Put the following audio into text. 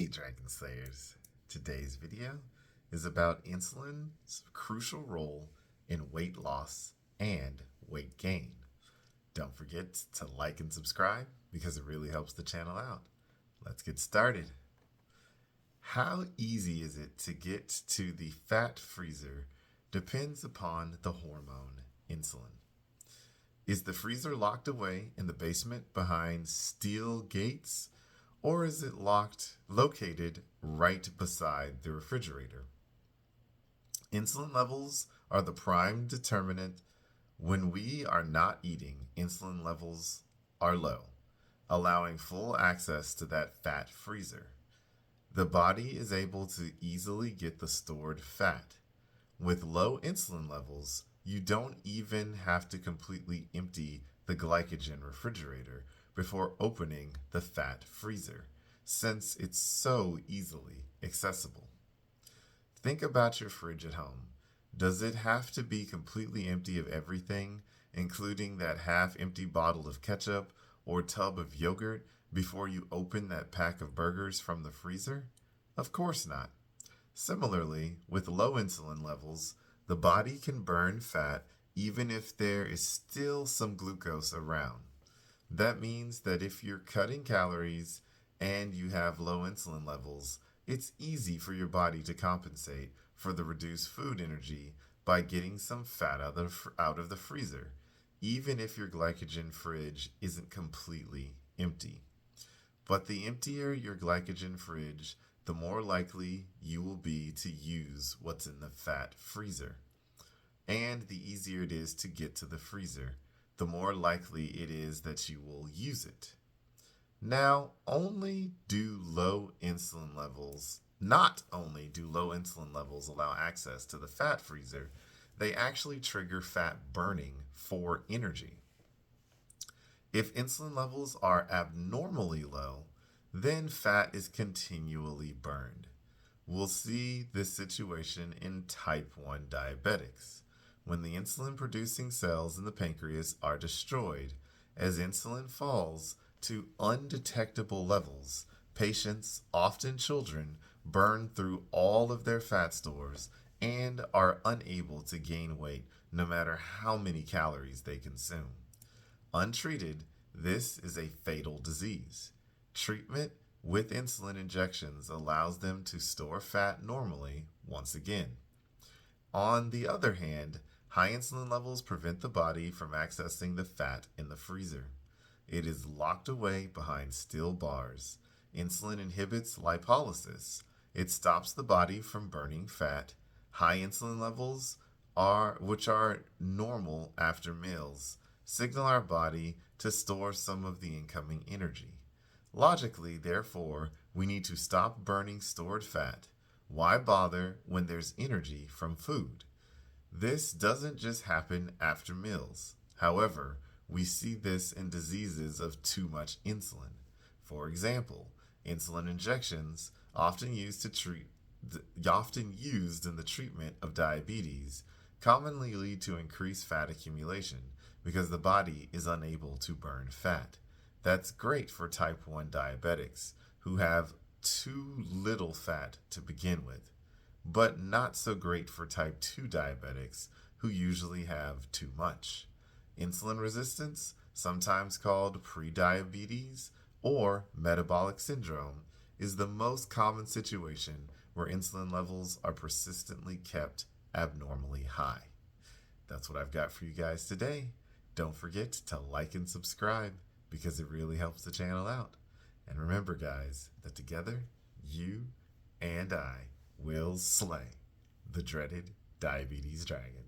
Hey Dragon Slayers, today's video is about insulin's crucial role in weight loss and weight gain. Don't forget to like and subscribe because it really helps the channel out. Let's get started. How easy is it to get to the fat freezer depends upon the hormone insulin. Is the freezer locked away in the basement behind steel gates, or is it located right beside the refrigerator? Insulin levels are the prime determinant. When we are not eating, insulin levels are low, allowing full access to that fat freezer. The body is able to easily get the stored fat. With low insulin levels, you don't even have to completely empty the glycogen refrigerator before opening the fat freezer, since it's so easily accessible. Think about your fridge at home. Does it have to be completely empty of everything, including that half-empty bottle of ketchup or tub of yogurt, before you open that pack of burgers from the freezer? Of course not. Similarly, with low insulin levels, the body can burn fat even if there is still some glucose around. That means that if you're cutting calories and you have low insulin levels, it's easy for your body to compensate for the reduced food energy by getting some fat out of the freezer, even if your glycogen fridge isn't completely empty. But the emptier your glycogen fridge, the more likely you will be to use what's in the fat freezer. And the easier it is to get to the freezer, the more likely it is that you will use it. Now, not only do low insulin levels allow access to the fat freezer, they actually trigger fat burning for energy. If insulin levels are abnormally low, then fat is continually burned. We'll see this situation in type 1 diabetics, when the insulin producing cells in the pancreas are destroyed. As insulin falls to undetectable levels, patients, often children, burn through all of their fat stores and are unable to gain weight no matter how many calories they consume. Untreated, this is a fatal disease. Treatment with insulin injections allows them to store fat normally once again. On the other hand, high insulin levels prevent the body from accessing the fat in the freezer. It is locked away behind steel bars. Insulin inhibits lipolysis. It stops the body from burning fat. High insulin levels, which are normal after meals, signal our body to store some of the incoming energy. Logically, therefore, we need to stop burning stored fat. Why bother when there's energy from food? This doesn't just happen after meals. However, we see this in diseases of too much insulin. For example, insulin injections, often used in the treatment of diabetes, commonly lead to increased fat accumulation because the body is unable to burn fat. That's great for type 1 diabetics who have too little fat to begin with, but not so great for type 2 diabetics who usually have too much. Insulin resistance, sometimes called prediabetes or metabolic syndrome, is the most common situation where insulin levels are persistently kept abnormally high. That's what I've got for you guys today. Don't forget to like and subscribe because it really helps the channel out. And remember, guys, that together, you and I will slay the dreaded diabetes dragon.